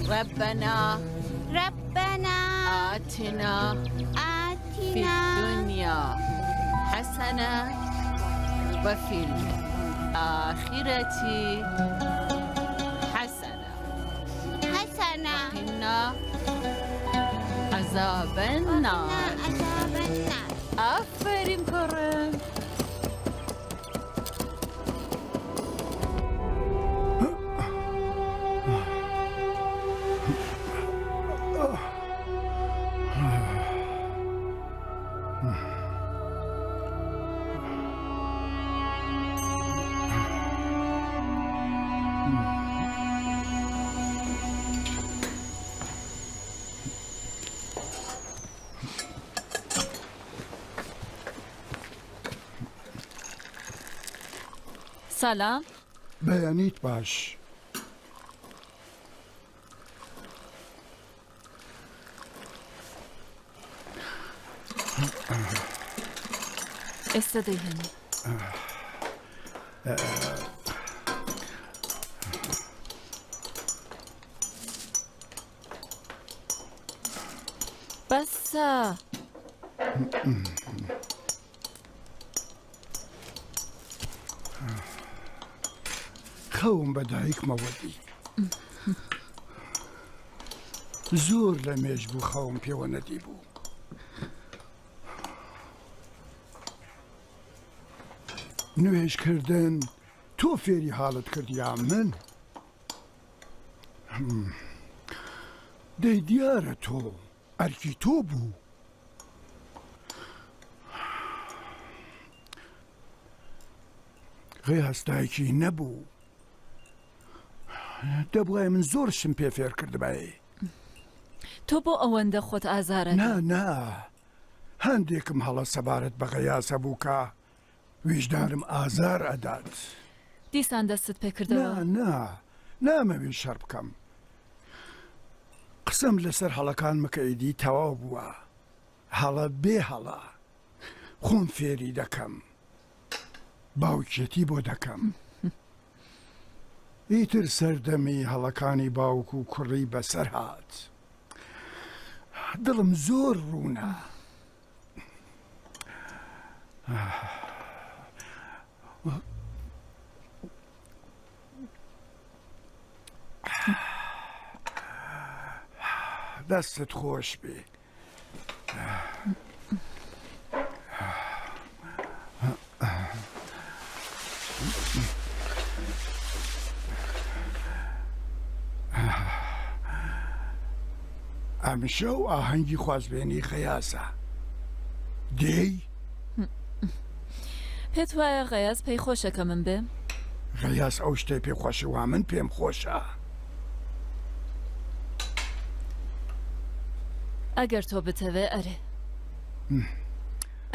ربنا آتنا في الدنيا حسنة وفي الآخرة حسنة وقنا عذاب النار. آفرین کرم. سلام. بەیانیت باش. ئێستا دەیهێنێ. بەسە. خەوم بە دایکمەوەدی. زۆر لە مێژ بوو خەوم پێوە نەدی بوو. نوێژکردن تۆ فێری حاڵت کردیا من؟ دەی دیارە تۆ ئەرکی تۆ بوو. غێاس دایکی نەبوو. دەبڵێ من زۆر شم پێ فێر کردبایێ. تۆ بۆ ئەوەندە خۆت ئازارە؟ نا هەندێکم هەڵە سەبارەت بە غەیاسە بوو کە ویژدارم ئازار ئەدات. دیسان دەستت پێ کردەوە؟ نامەوێ شەڕ بکەم. قسەم لەسەر هەڵەکان مکەیدی تەواو بووە. هەڵە بێ هەڵە خۆم فێری دەکەم. باوکێتی بۆ دەکەم. ئیتر سەردەمی هەڵەکانی باوک و کوڕی بەسەر هات. دڵم زۆر ڕوونە. دەستت خۆش بێ. ئەمشە و ئاهەنگی خوازبێنی غەیاسە. دێی؟ پێت وایە غەیاس پێی خۆشەکە من بێ؟ غەیاس ئەو شتێ پێ خۆشەوە من پێم خۆشە. ئەگەر تۆ بتەوێ ئەرێ.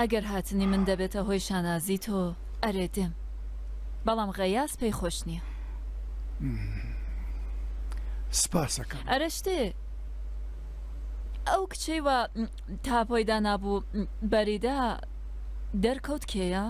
ئەگەر هاتنی من دەبێتە هۆی شانازی تۆ ئەرێ دێم. بەڵام غەیاس پێی خۆش نییە. سپاسەکەم. ئەرە شتێ ئەو کچەی وە تاپۆیدا نابوو بەریدا دەرکەوت کێیە؟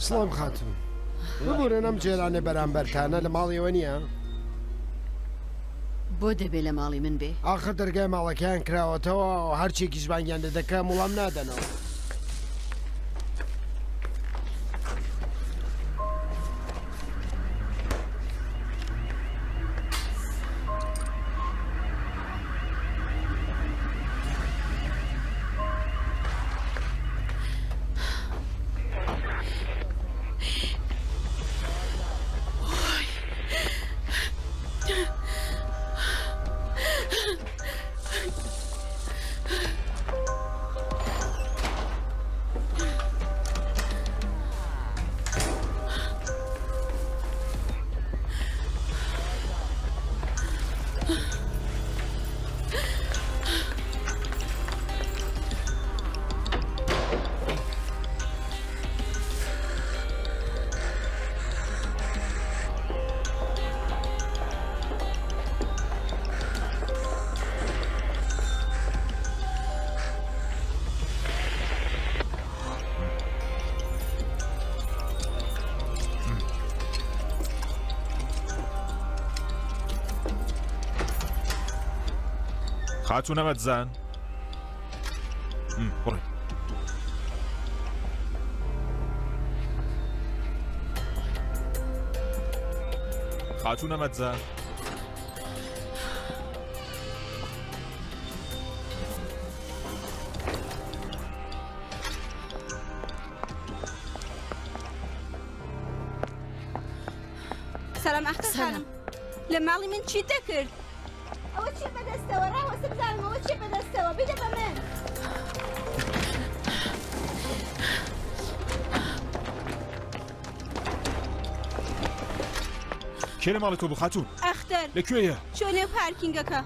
سڵام خاتم. ببوورن ئەم جێرانێ بەرامبەرتانە لە ماڵیەوە نییە؟ بۆ دەبێ لە ماڵی من بێ؟ ئاخر دەرگای ماڵەکەیان کراوەتەوە هەرچێکی ژبانگیان دەدەکەم وەڵام نادەنەوە. خاتون ئەمەدزان بڕێ خاتون ئەمەدزان سلام ئەختە خانم لە ماڵی من چی دەکرد؟ ئەوە چی بەدەستەوە ڕاوەستە بزانم ئەوە چی بەدەستەوە بیدە بە من کێ لە ماڵی تۆ بوو خاتون ئەختەر لەکوێیە چۆ نێو پارکینگەکە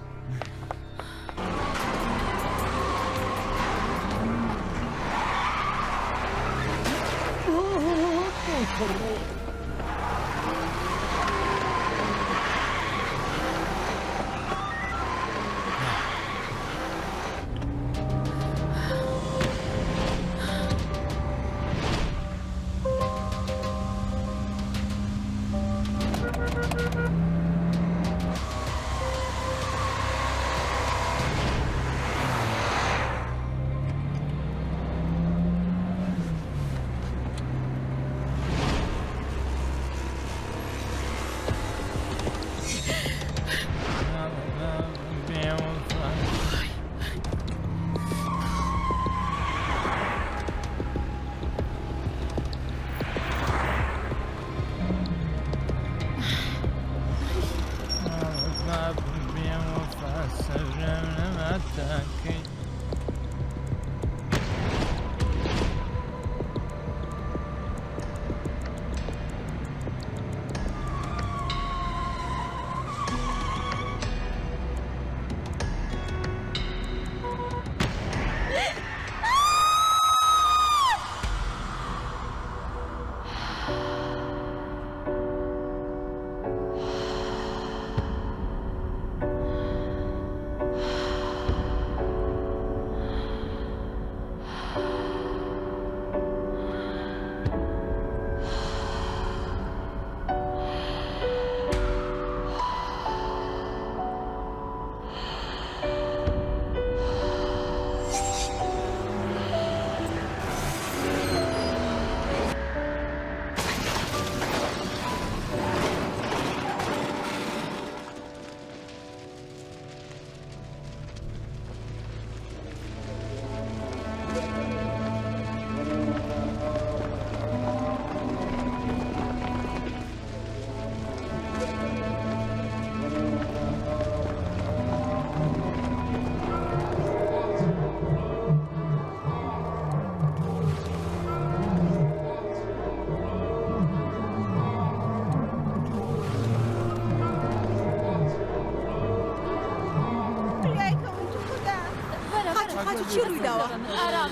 چی ڕووی داوە؟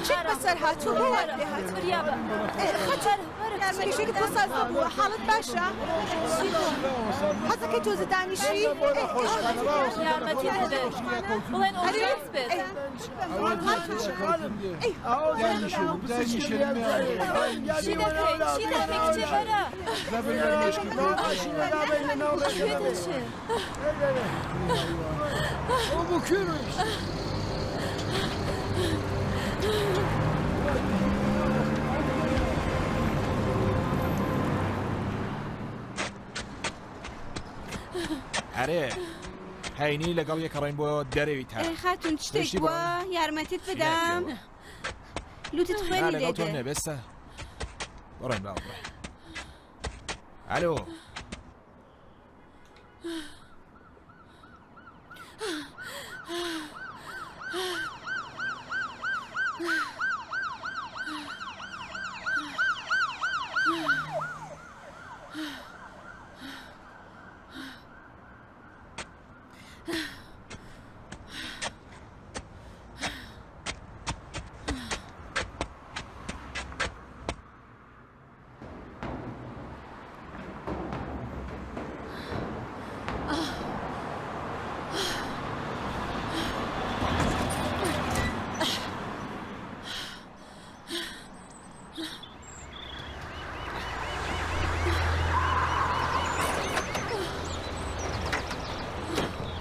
چێک بەسەر هاتووە بۆ وات لێ هاتووە یارمەتیشێکی بۆ ساز بووە حاڵت باشە؟ حەزەکەی تۆزە دانیشی؟ یارمەتی دەدەن بڵێن ئۆژێس بێت چی دەکەیت؟ چی دەکەی کچێ بەرە؟ کوێ دەچێت؟ هەرێ هەینی لەگەڵ یەکە ڕێین بۆ دەرەوی تا خاتون شتێک بووە یارمەتیت بدەم لوتت خوێنی لەگەڵ تۆ دێدێ نەبێستە بڕێن باو بڕێ ئەلۆ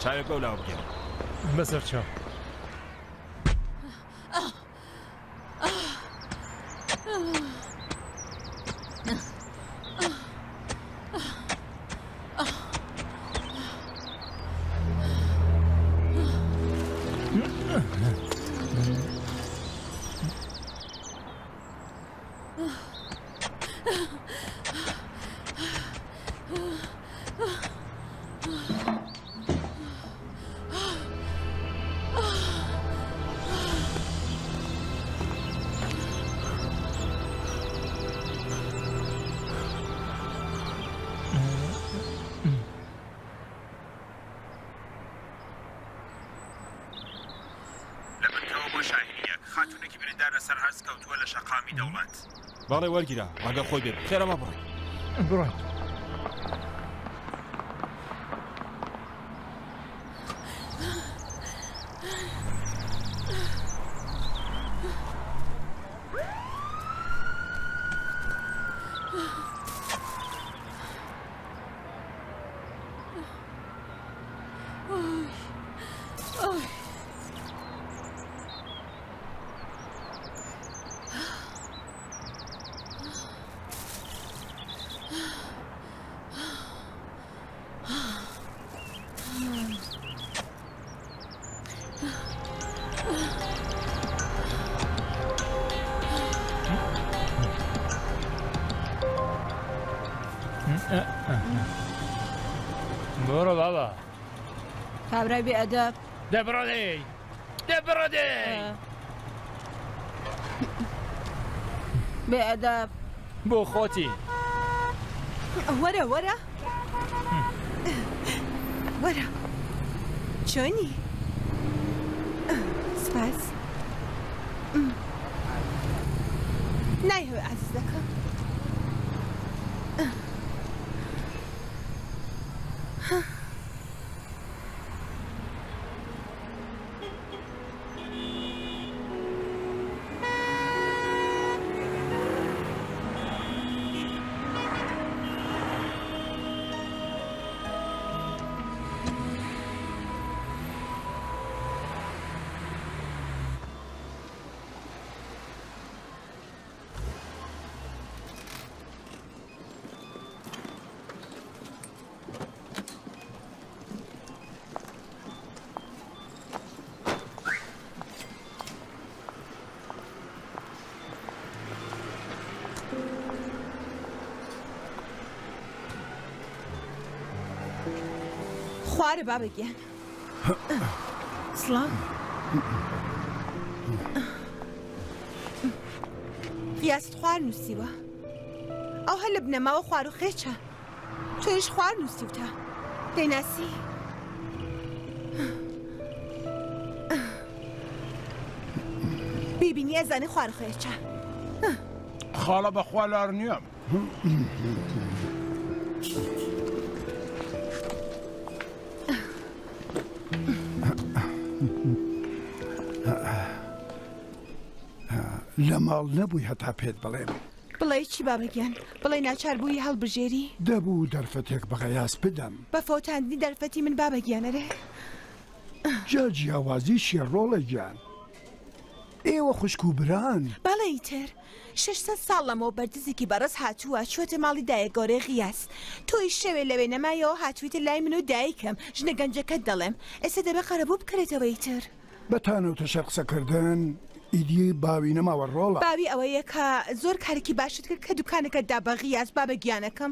چاوێک بەو لاوە بگێن بەسەر چاو خاتونێکی بریندار لەسەر هەرز کەوتووە لە شەقامی دەوڵەت. باڵێ وەرگیرە ڕەنگە خۆی بێت خێرەمە بڕۆی. بڕۆین. برۆ بابا. کابرای بێئەدەب. دەبڕۆ دێ. بێئەدەب. بۆ خۆتی. وەرە. وەرە. چۆنی؟ سپاس. نایهەوێ عەزیزەکەم. خوارە بابەگیان. سڵام. قیاست خوار نووسیوە. ئەو هەر لە بنەماوە خوار و خێچە. تۆیش خوار نووسیوتە. دەیناسی؟ بیبینی ئەزانێ خوار و خێچە. خاڵە بە خوالار نییە. لە ماڵ نەبووی هەتا پێت بڵێم. بڵێ چی بابەگیان؟ بڵێ ناچار بووی هەڵبژێری؟ دەبوو دەرفەتێک بە غەیاس بدەم. بە فۆتاندنی دەرفەتی من بابەگیانەرێ؟ جا جیاوازی شێڕۆڵە گیان. ئێوە خوشک و بران. بەڵێ ئیتر 600 ساڵ لەمەوە بەردزێکی بەڕز هاتووە چوەتە ماڵی دایەگۆرەی غیاس. تۆی شەوێ لەوێ نەمایەوە هاتوویتە لای من و دایکم ژنە گەنجەکەت دەڵێم ئێستا دەبێ قەرەبوو بکرێتەوە ئیتر. بەتانەوە تەشە قسەکردن ئیدی باوی نەماوە ڕۆڵە. باوی ئەوەیە کە زۆر کارێکی باشت کرد کە دوکانەکەتدا بە غیاس بابەگیانەکەم.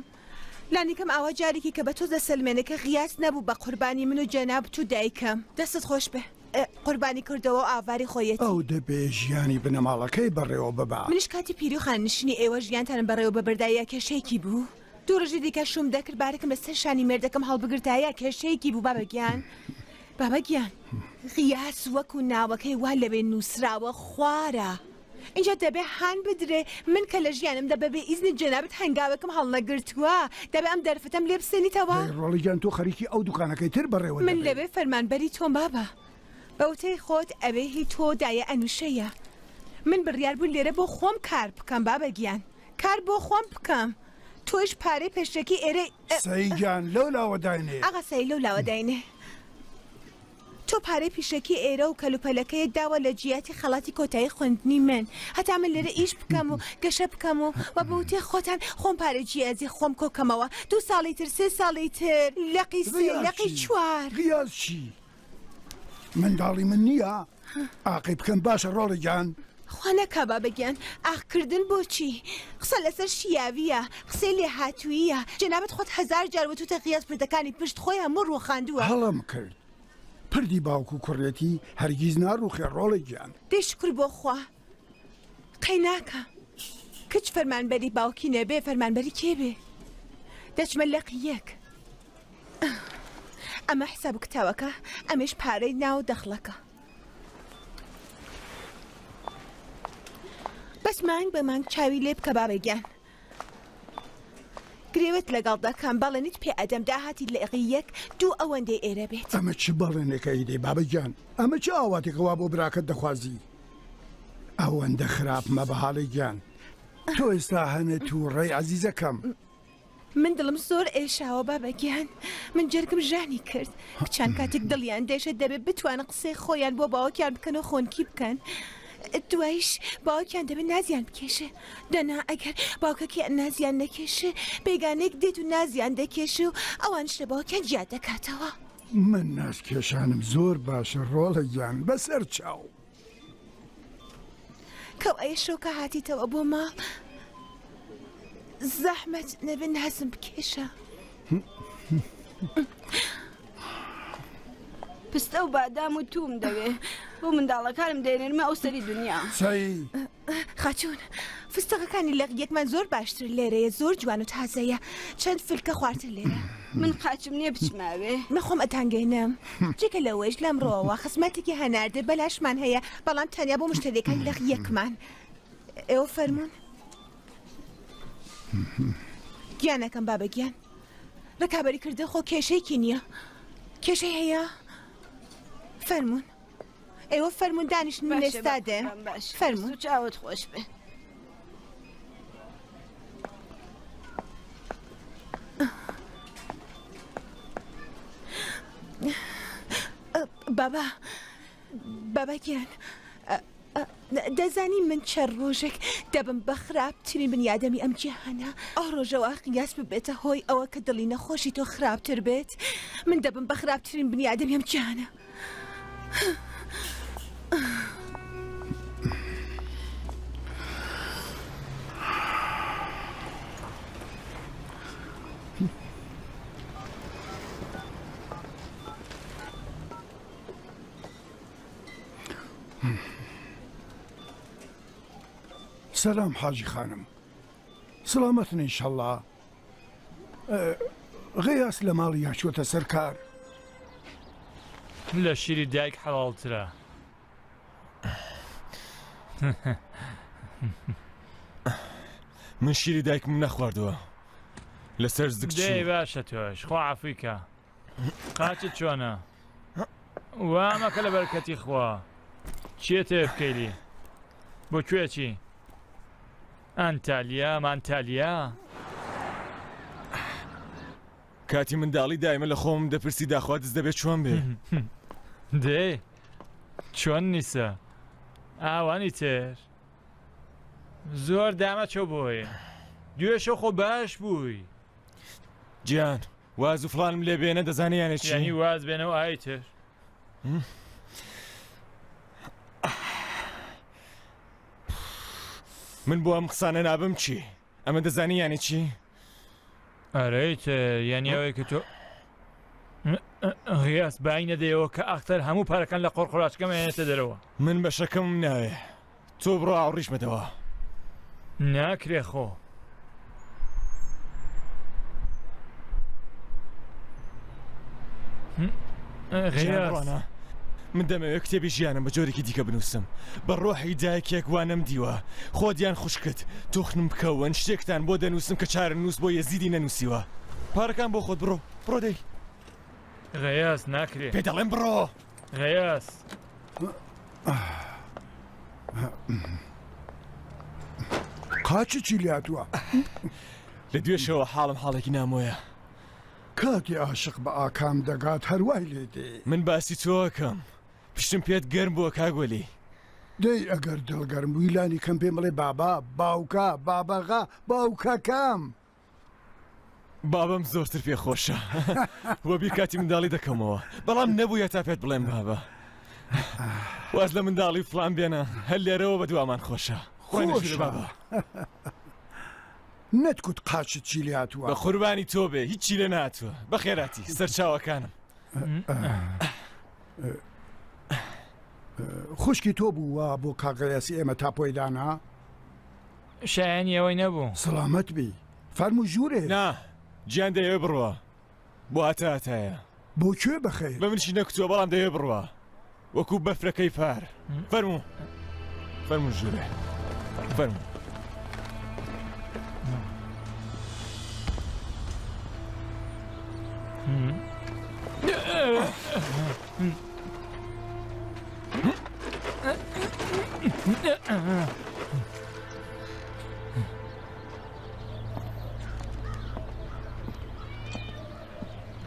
لانیکەم ئاوا جارێکی کە بە تۆ دەسەلمێنەکە غیاس نەبوو بە قوربانی من و جەناب تو دایکم. دەستت خۆش بێ. قوربانی کردەوە ئاواری خۆیەتی. ئەو دەبێ ژیانی بنەماڵەکەی بەڕێوە ببا. منیش کاتی پیری و خاننشینی ئێوە ژیانتانم بەڕێوە بەبەردایە کێشەیەکی بوو. دوو ڕژی دیکە شوم دەکرد بارەکەم لەسەر شانی مێردەکەم هەڵبگرتایە کێشەیەکی بوو بابەگیان. بابەگیان غیاس وەکو ناوەکەی وا لەوێ نووسراوە خوارە. اینجا دەبێ هان بدرێ من کە لە ژیانمدا بەبێ ئیزنی جەنابەت هەنگاوەکەم هەڵنەگرتووە دەبێ ئەم دەرفەتەم لێ بسێنیتەوە. ڕۆڵیگیان تۆ خەریکی ئەو دوکانەکەی تر بەڕێوە من لەوێ فەرمانبەری تۆم بابە. بەوتەی خۆت ئەوێ هی تۆ دایە ئەنوشەیە. من بڕیار بوو لێرە بۆ خۆم کار بکەم بابەگیان. کار بۆ خۆم بکەم. تۆش پارەی پێشەکی ئێرە سەیگیان لەو لاوەداینێ. ئاغا سەی لەو لاوەداینێ. تۆ پارەی پیشەکی ئێرە و کەلوپەلەکەیت داوە لە جیاتی خەڵاتی کۆتایی خوێندنی من هەتا من لێرە ئیش بکەم و گەشە بکەم و بەوتێ خۆتان خۆم پارەی جیازی خۆم کۆکەمەوە 2 ساڵی تر 3 ساڵی تر لەقی 3 لەقی 4. غیاز چی؟ منداڵی من نییە؟ ئاقی بکەم باشە ڕۆڵیگیان. خوا نەکا بابەگیان ئاخکردن بۆچی قسە لەسەر شیاویە قسەی لێ هاتوویە جەنابەت خۆت 1000 جار وتوتە غیاس پردەکانی پشت خۆی هەموو ڕووخاندووە هەڵم کرد پردی باوکو کوڕێتی هەرگیز ناڕوخێ ڕۆڵی گیان دێ شکر بۆ خوا قەی ناکە کچ فەرمانبەری باوکی نەبێ فەرمانبەری کێ بێ دەچمە لەق یەک ئەمە حساب کتاوەکە ئەمەش پارەی ناو دەخڵەکە بەس مانگ بە مانگ چاوی لێ بکە بابەگیان گرێوت لەگەڵ دەکەم بەڵێنیت پێ ئەدەم داهاتی لە ئەقی یەک 2 ئەوەندەی ئێرە بێت ئەمە چ بەڵێنێکەی دێ بابەگیان ئەمە چه ئاواتێکەوە بۆ براکەت دەخوازی ئەوەندە خراپ مە بە حاڵی گیان تۆ ئێستا هەنە تووڕێی عەزیزەکەم من دڵم زۆر ئێشاوە بابەگیان من جەرگم ژانی کرد کچان کاتێک دڵیان دێشە دەبێت بتوانە قسەی خۆیان بۆ باوەکیان بکەن و خۆنکی بکەن دوایش باوکیان دەبێت نازیان بکێشێ دەنا ئەگەر باوکەکی نازیان نەکێشێ بێگانێک دێت و نازیان دەکێشێ و ئەوان شتە باوکیان جیاد دەکاتەوە من نازکێشانم زۆر باشە ڕۆڵە گیان بەسەر چاو کەو ئەیە شۆکە هاتیتەوە بۆ ماڵ زەحمەت نەبێ نازم بکێشە پستە و بادام و توم دەوێ بۆ منداڵەکانم دێنێنمە ئەو سەری دنیا سەی خاچوون فستەقەکانی لەق یەکمان زۆر باشتر لێرەیە زۆر جوان و تازەیە چەند فلکە خواردتر لێرە من قاچم نییە بچماوێ مەخۆم ئەتانگەینم جێکە لەوەش لەم ڕۆوە خزمەتێکی هەناردە بەلاشمان هەیە بەڵام تەنیا بۆ مشتریەکانی لەق یەکمان ئێوە فەرمونون گیانەکەم بابەگیان ڕکابەری کردە خۆ کێشەیەکی نییە کێشەی هەیە فەرمونون ئێوە فەرمونون دانیشتن من ئێستا دێم فەرمونون چاوت خۆش بێ باباگیان دەزانی من چەند ڕۆژێک دەبم بە خراپترین بنیادەمی ئەم جیهانە ئەو ڕۆژەوە قیاس ببێتە هۆی ئەوە کە دڵی نەخۆشی تۆ خراپتر بێت من دەبم بە خراپترین بنیادەمی ئەم جیهانە سلام حاجی خانم سلامەتن ئینشەڵڵا غەیاس لە ماڵی یاچۆتە سەر کار لە شیری دایک حەڵاڵترە من شیری دایکم نەخواردووە لەسەر دەی باشە تۆش خوا عەفویکە قاچت چۆنە وامەکە لە بەرکەتی خوا چیە تێ بکەیلی بۆ کوێچی ئەنتالیا مانتالیا کاتی منداڵی دایمە لە خۆم دەپرسی داخوا دەست دەبێت چۆن بێ دێ چۆن نیسە ئاوانی تر زۆر دامە چۆ بۆیە دوێشە خۆ باش بووی گیان واز و فڵانم لێ بێنە دەزانیانێت چی یعنی واز بێنەوە ئایتر من بۆ ئەم قسانە نابم چی ئەمە دەزانی یانی چی ئەرەیتر یعنی ئەوەی کە تۆ غیاس بای نەدەیەوە کە ئاختەر هەموو پارەکان لە قۆڕخۆراچکەم هێنێتە دەرەوە من بە شەکەم ناوێ تۆ بڕۆ ئاوڕیشمەتەوە ناکرێ خۆ غیاس من دەمەوێت کتێبی ژیانم بە جۆرێکی دیکە بنووسم بە ڕۆحی دایکێک وانم دیوە خۆدیان خوشکت تۆخنم بکەون شتێکتان بۆ دەنووسم کە چارە نووس بۆ یەزیدی نەنووسیوە پارەکان بۆ خۆت بڕۆ دەی غیاس ناکرێ پێ دەڵێم بڕۆ غیاس قاچی چی لاتووە لە دوێشەوە حاڵم حاڵێکی نامۆیە کاتی عاشق بە ئاکام دەگات هەروای لێ دێ من باسی تۆکەم پشتم پێت گەرم بووە کاگوەلی دەی ئەگەر دڵگەرم ویلانی کەم پێم بڵێ بابا باوکە بابەغا باوکەکەم بابم زۆرتر پێخۆشە وە بیر کاتی منداڵی دەکەمەوە بەڵام نەبووە تا پێت بڵێم بابە واز لە منداڵی فلان بێنە هەر لێرەوە بە دوامان خۆشە خۆشە. بابا نەتکوت قاچت چی لێ بە هاتووە قوربانی تۆ بێ هیچی لێ ناتوە بە خێراتی سەرچاوەکانم خوشکی تۆ بووە بۆ کاغەیاسی ئێمە تاپۆیدانا شایانی ئەوەی نەبوو سەلامەت بی فەرمو ژوورێ نا گیان دەیەوێ بڕوە بۆ هاتایە بۆ کوێ بەخێر بە منشی نەکوتووە بەڵام دەیەوێ بڕوە وەکو بەفرەکەی پار فەرمو ژوورێ فەرمو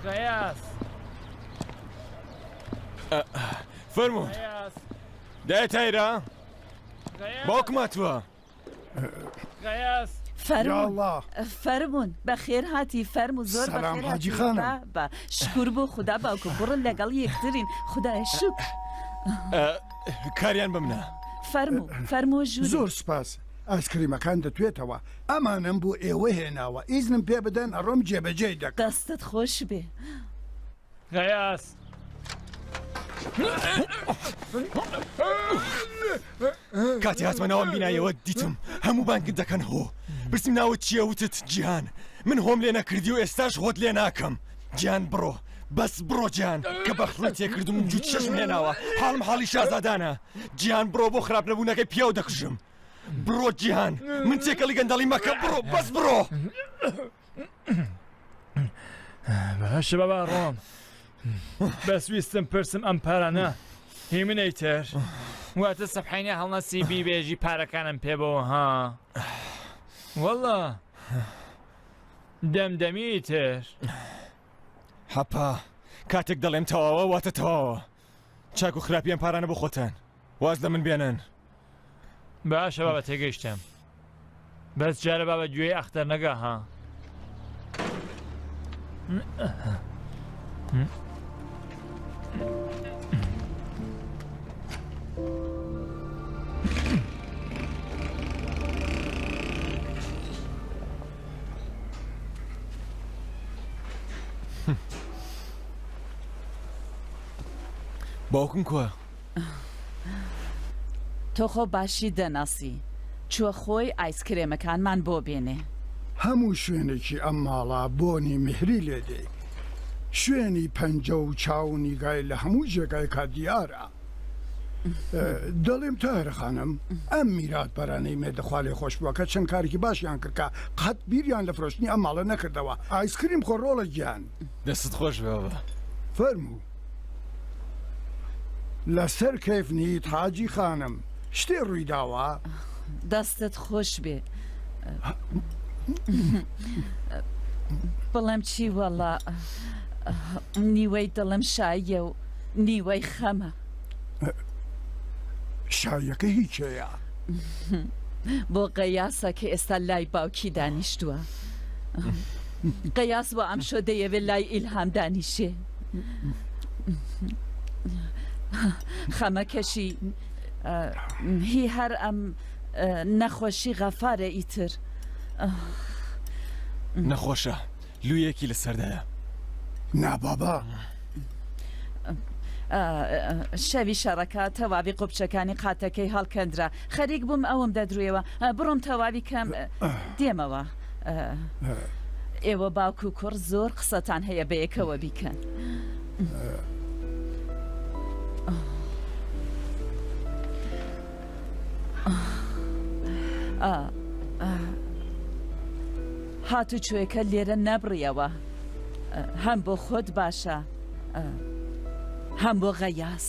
غەیاس فەرمو غەیاس دایە تایرە غەیاس باوکماتوە غەیاس یاڵڵا فەرمونون بە خێر هاتی فەرم و زۆر سەلام، بەخێر حاجی هاتی. خانم. بە شکر بۆ خوددا باوکو بڕن لەگەڵ یەکترین خدای شکر کاریان بمنە فەرمۆ ژوور زۆر سپاس ئایسکریمەکان دەتوێتەوە ئەمانم بۆ ئێوە هێناوە ئیزنم پێ بدەن ئەڕۆم جێبەجێ دەکەم دەستت خۆش بێ غەیاس کاتی هاتمەناوەم بینایەوە دیتم هەموو بانگت دەکەن هۆ برسیم ناوت چییە وتت جیهان من هۆم لێ نەکردی و ئێستاش خۆت لێ ناکەم گیان بڕۆ بەس بڕۆ گیان کە بەخڕێت تێکردم جووت چەشم هێناوە حاڵم حاڵی شازادانە گیان بڕۆ بۆ خراپ نەبوونەکەی پیاو دەکوژم بڕۆ گیهان من تێکەڵی گەندەڵی مەکە بڕۆ بەس بڕۆ بەهەشە بەبا ڕۆم بەسویستم پرسم ئەم پارانە هی منەی تر واتە سەبحینە هەڵنەسی بیبێژی پارەکانم پێ بەوە ها وەڵا دەمدەمی تر هەپا کاتێک دەڵێم تەواوە واتە تەواوە چاک و خراپیان پارانە بۆ خۆتان واز لە من بێنن باشە بابە تێگەیشتم بەس جارە بابە گوێی ئەختەر نەگا ها باوکم کووە تۆ خۆ باشی دەناسی چووە خۆی ئایسکرێمەکانمان بۆ بێنێ هەموو شوێنێکی ئەم ماڵا بۆنی مهری لێدێ شوێنی پەنجە و چاو نیگای لە هەموو ژێگای کا دیارە دەڵێم تاهرە خانم ئەم میرات بەرانەی مێدەخوا لێ خۆش بووە کە چەند کارێکی باشیان کردکە قەت بیریان لە فرۆشتنی ئەم ماڵە نەکردەوە ئایسکریم خۆڕۆڵە گیان دەستت خۆش بێەوە فەرموو لەسەر کەیفنیت حاجی خانم شتێ ڕوویداوە دەستت خۆش بێ بڵێم چی وەڵا نیوەی دڵم شایە و نیوەی خەمە شایەکە هیچەیە بۆ قەیاسە کە ئێستا لای باوکی دانیشتووە قەیاس بۆ ئەم شۆ دەیەوێت لای ئیلهام دانیشێ خەمەکەشی هی هەر ئەم نەخۆشی غەفارە ئیتر نەخۆشە لویەکی لەسەردایە نابابا شەوی شەڕەکە تەواوی قوبچەکانی قاتەکەی هەڵکەندرا خەریک بووم ئەوم دەدروێەوە بڕۆم تەواوی کەم دێمەوە ئێوە باوکو و کوڕ زۆر قسەتان هەیە بەیەکەوە بیکەن هاتو کوێەکە لێرە نەبڕیەوە هەم بۆ خۆت باشە هەم بۆ غەیاس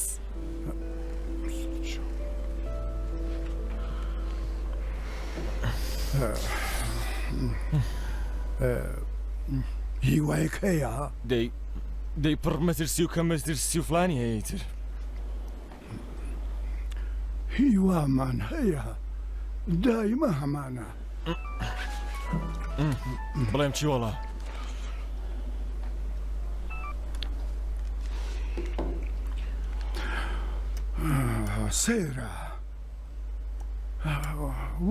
هیوایەک هەیە دەی پڕ مەترسی و کە مەترسی و فلانی هەیەتر هیوامان هەیە دایمە هەمانە بڵێم چی وەڵا سێرە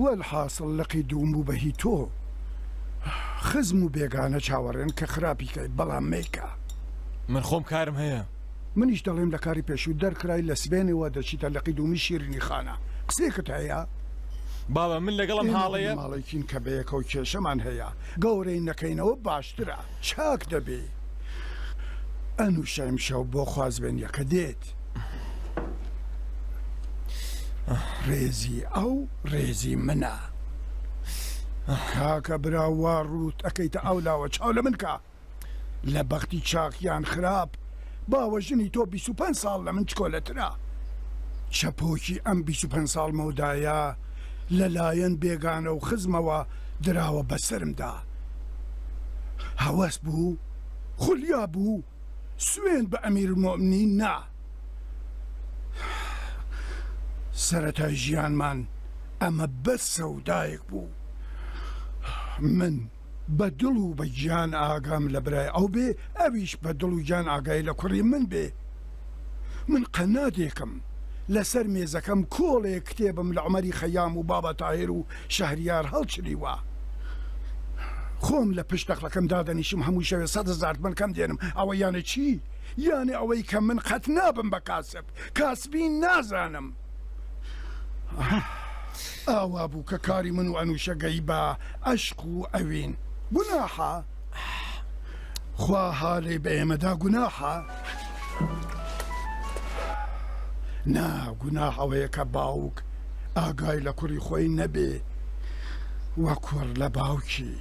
وەلحاصل لەقی دووم و بەهی تۆ خزم و بێگانە چاوەڕێن کە خراپیکەی بەڵام میکە من خۆم کارم هەیە منیش دەڵێم لە کاری پێشوو دەرکرای لە سبێنەوە دەچیتە لەقی دومی شیرینی خانە قسێکت هەیە؟ بابا من لەگەڵم حاڵەیە ماڵێکین کە بەیەکە و کێشەمان هەیە گەورەی نەکەینەوە باشترە چاک دەبێ ئەنووشەم شەو بۆ خوازبێنیەکە دێت ڕێزی ئەو ڕێزی منە کاکە براوە ڕوت ئەەکەیتە ئەو لاوە چاو لە منکە لە بەختی چاقیان خراپ باوە ژنی تۆ 25 ساڵ لە من چکۆلەترا چەپۆکی ئەم 25 ساڵ مەودایە لەلایەن بێگانە و خزمەوە دراوە بەسرمدا هەوەس بوو خولیا بوو سوێن بە ئەمیر المۆمنین نا سەرەتای ژیانمان ئەمە بەس سەودایەک بوو من بە دڵ و بە گیان ئاگام لە برای ئەو بێ ئەویش بە دڵ و گیان ئاگای لە کوڕی من بێ من قەنادێکم لەسەر مێزەکەم کۆڵێک کتێبم لە عومەری خەیام و بابە تاهیر و شەهریار هەڵچریوە خۆم لە پشت دەخلەکەم دادەنیشم هەموو شەوێ 100,000 من کەم دێنم ئەوە یانە چی؟ یانێ ئەوەی کە من قەت نابم بە کاسب کاسبی نازانم ئاوا بوو کە کاری من و ئەنووشەگەی بە ئەشق و ئەوین گوناحە خوا حالێ بە ئێمەدا گوناحە نا گوناح ئەوەیە کە باوک ئاگای لە کوڕی خۆی نەبێ وە کوڕ لە باوکی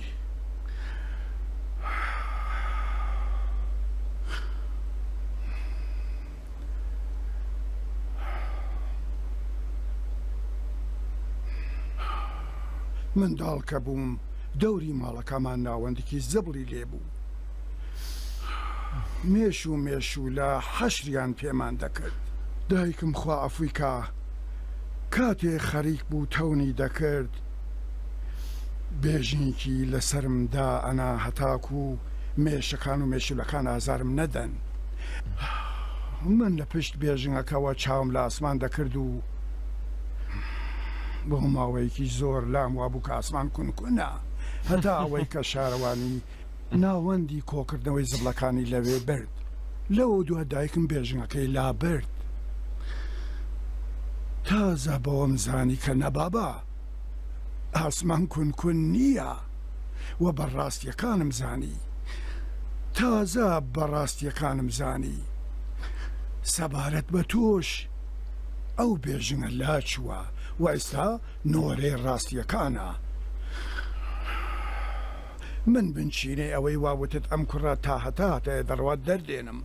منداڵکە بووم دەوری ماڵەکەمان ناوەندێکی زەبڵی لێبوو مێشوو لە حەشریان پێمان دەکرد دایکم خوا ئەفریقا کاتێ خەریک بوو تەونی دەکرد بێژینکی لەسرمدا ئەنا هەتاک و مێشەکان و مێشولەکان ئازارم نەدەن من لە پشت بێژنەکەەوە چاوم لە ئاسمان دەکرد و بۆ ماوەیەکی زۆر لام وابوو کە ئاسمان کونکونە هەتا ئەوەی کە شارەوانی ناوەندی کۆکردنەوەی زبلەکانی لەوێ برد لەوە دووە دایکم بێژنەکەی لا برد تازە بەوەم زانی کە نەبابا ئاسمان کونکون نییە و بەڕاستیەکانم زانی تازە بەڕاستیەکانم زانی سەبارەت بە تۆش ئەو بێژنە لاچووە و ئێستا نۆرەی ڕاستیەکانە من بنچینەی ئەوەی واوتت ئەم کوڕە تا هەتاتە دەڕوات دەردێنم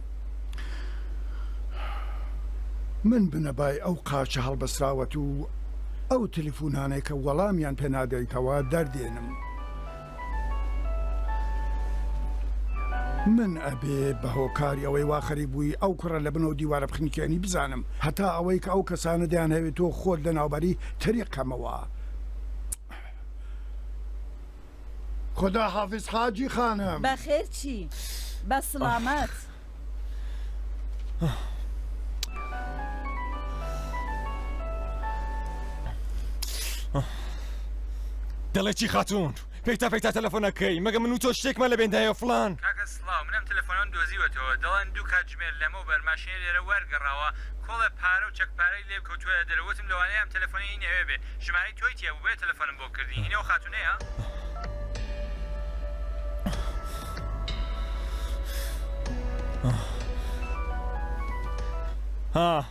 من بنەبای ئەو قاچە هەڵبەسراوەت و ئەو تەلیفۆنانەی کە وەڵامیان پێنادەیتەوە دەردێنم من ئەبێ بە هۆکاری ئەوەی وا خەریک بووی ئەو کوڕە لە بنەوە دیوارە بخنیکێنی بزانم هەتا ئەوەی کە ئەو کەسانە دەیان هەوێت تۆ خۆت لە ناوبەری تەریقەمەوە خدا حافظ حاجی خانم بەخێر چی بە سڵامەت دەڵێ چی خاتوون پێیتا تەلەفۆنەکەی مەگە من و تۆ شتێکمە لە بێندایە فڵان کاکە سڵاو منم تەلەفۆنەم دۆزیوەتەوە دەڵێن دوو کاتژمێر لەمە و بەرماشینە لێرە وەرگەڕاوە کۆڵە پارە و چەکپارەی لێ کەوتووە دەرەوتم لەوانەیە ئەم تەلەفۆنی نەوێ بێ ژمارەی تۆی تیە بوو بێ تەلەفۆنم بۆ کردی هینەوە خاتونەیە ها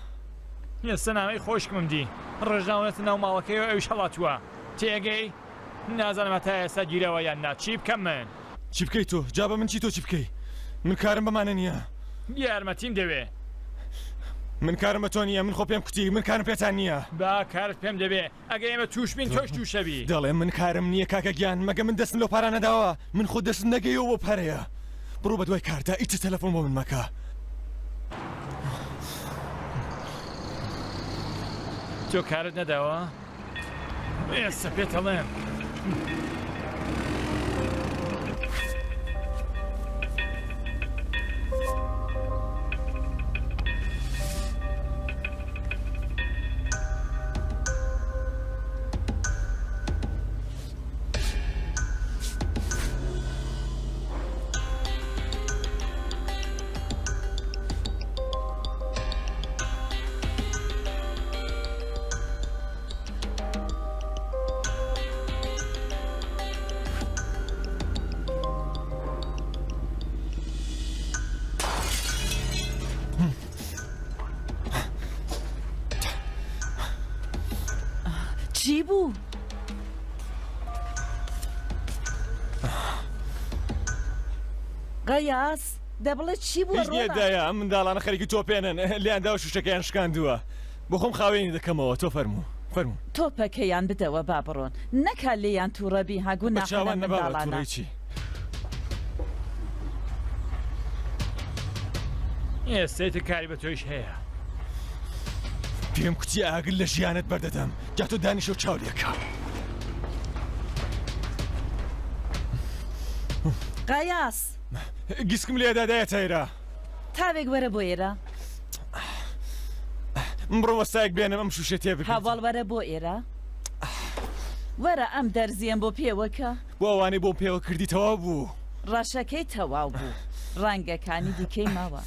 ئێستا نامەی خۆشکمم دی ڕژناونەتە ناو ماڵەکەیەوە ئەویش هەڵاتووە تێگەی نازانم هەتا ئێستا گیرەوە یان نا چی بکەم من چی بکەی تۆ جا بە من چی تۆ چی بکەی من کارم بەمانە نییە یارمەتیم دەوێ من کارم بە تۆ نییە من خۆ پێم کوتی من کارم پێتان نییە با کارت پێم دەبێ ئەگە ئێمە توش بین تۆش تووشەبی دەڵێ من کارم نییە کاکە گیان مەگە من دەستم لەو پارانەداوە من خۆ دەست نەگەیەوە بۆ پارەیە بڕۆ بە دوای کاردا ئیچ تەلەفۆن بۆ من مەکە تۆ کارت نەداوە ئێستا پێتەڵێم قەیاس دەبڵێت چی بووە هیچ نیەتدایە ئەم منداڵانە خەریکی تۆ پێنن لیاندا و شوشەکەیان شکاندووە بۆ خۆم خاوێنی دەکەمەوە تۆ فەرموو فەرموو تۆپەکەیان بدەوە با بڕۆن نەکا لێیان تووڕەبی هاگو بە چاوان نەباوە ناخەڵە تووڕەی چی ئێستێتە کاری بە تۆیش هەیە پێم کوتی ئاگر لە ژیانت بەردەدەم جا تۆ دانیشە و چاولێکە قەیاس گیسکم لێدادایە تایرە تاوێک وەرە بۆ ئێرە بڕۆ وەستایەک بێنم ئەم شوشە تێ بکەم هاوڵ وەرە بۆ ئێرە وەرە ئەم دەرزیەم بۆ پێوەکە بۆ ئەوانەی بۆ پێوە کردی تەواو بوو ڕەشەکەی تەواو بوو ڕەنگەکانی دیکەی ماوە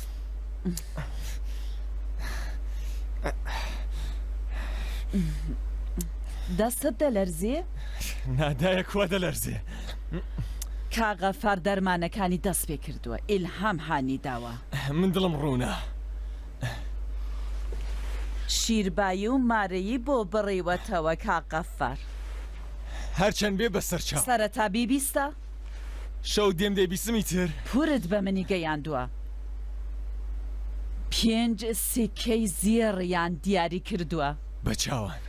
دەستت دەلەرزێ؟ نادایە کوا دەلەرزێ کاغەفار دەرمانەکانی دەست پێ کردووە ئیلهام هانی داوە من دڵم ڕوونە شیربایی و مارەیی بۆ بڕیوەتەوە کاغەفار هەرچەند بێ بەسەرچاو سەرەتا بیبیستە؟ شەو دێم دەیبیستمی تر پورت بە منی گەیاندووە 5 سکەی زێڕیان دیاری کردووە بە چاوان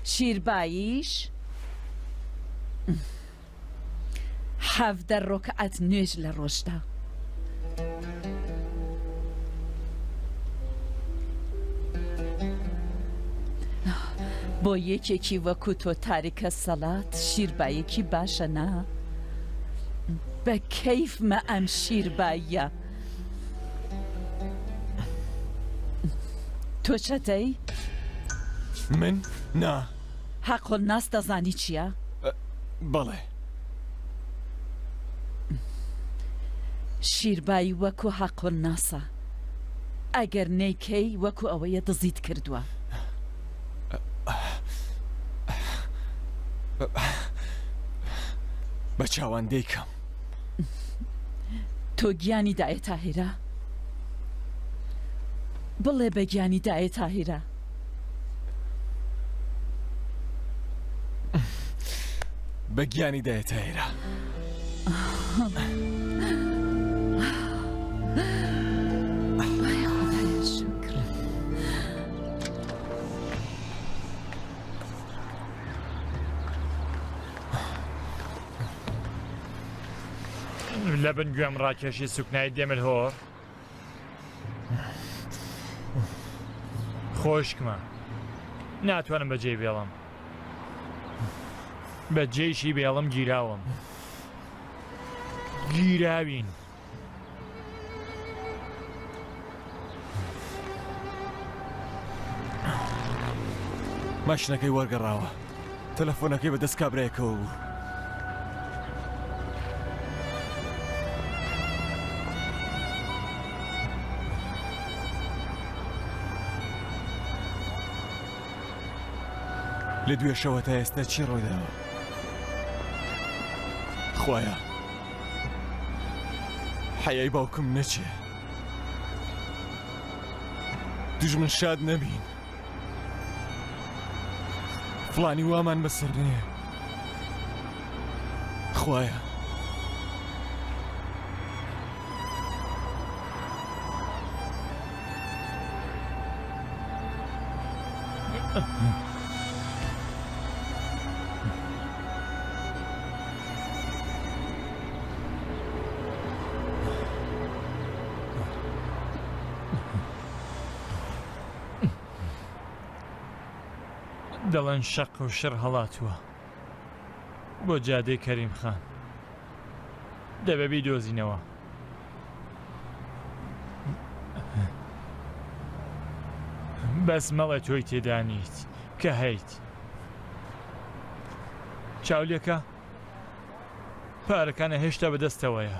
شیرباییش 17 ڕۆکعەت نوێژ لە ڕۆژدا بۆ یەکێکی وەکو تۆ تاریکە سەڵات شیربایەکی باشە نا بە کەیفمە ئەم شیرباییە تۆ چەتەی؟ من؟ نا حەقۆ ناس دەزانی چییە؟ بەڵێ شیربایی وەکو حەقۆ ناسە ئەگەر نەیکەی وەکو ئەوەیە دزیت کردووە بە چاوان دەیکەم تۆ گیانی دایە تاهیرە؟ بڵێ بە گیانی دایە تاهیرە بە گیانی دایە تاهیرە لە بن گوێم ڕاکێشی سوکنایی دێمل هۆر خۆشکمە ناتوانم بەجێ بێڵم بە جێیشی بێڵم گیراوم گیراوین ماشنەکەی وەرگەڕاوە تەلەفۆنەکەی بە دەست کابرایەکەوە بوو لە دوێ شەوە تا ئێستا چی ڕۆیداوە خوایە حەیای باوکم نەچێ دوژمن شاد نەبین فڵانی وامان بەسەر نییە خوایە دەڵێن شەق و شڕ هەڵاتووە بۆ جادەی کەریم خان دەبێ دۆزینەوە بەس مەڵێ تۆی تێدانیت کە هەیت چاولێکە پارەکانە هێشتا بەدەستەوەیە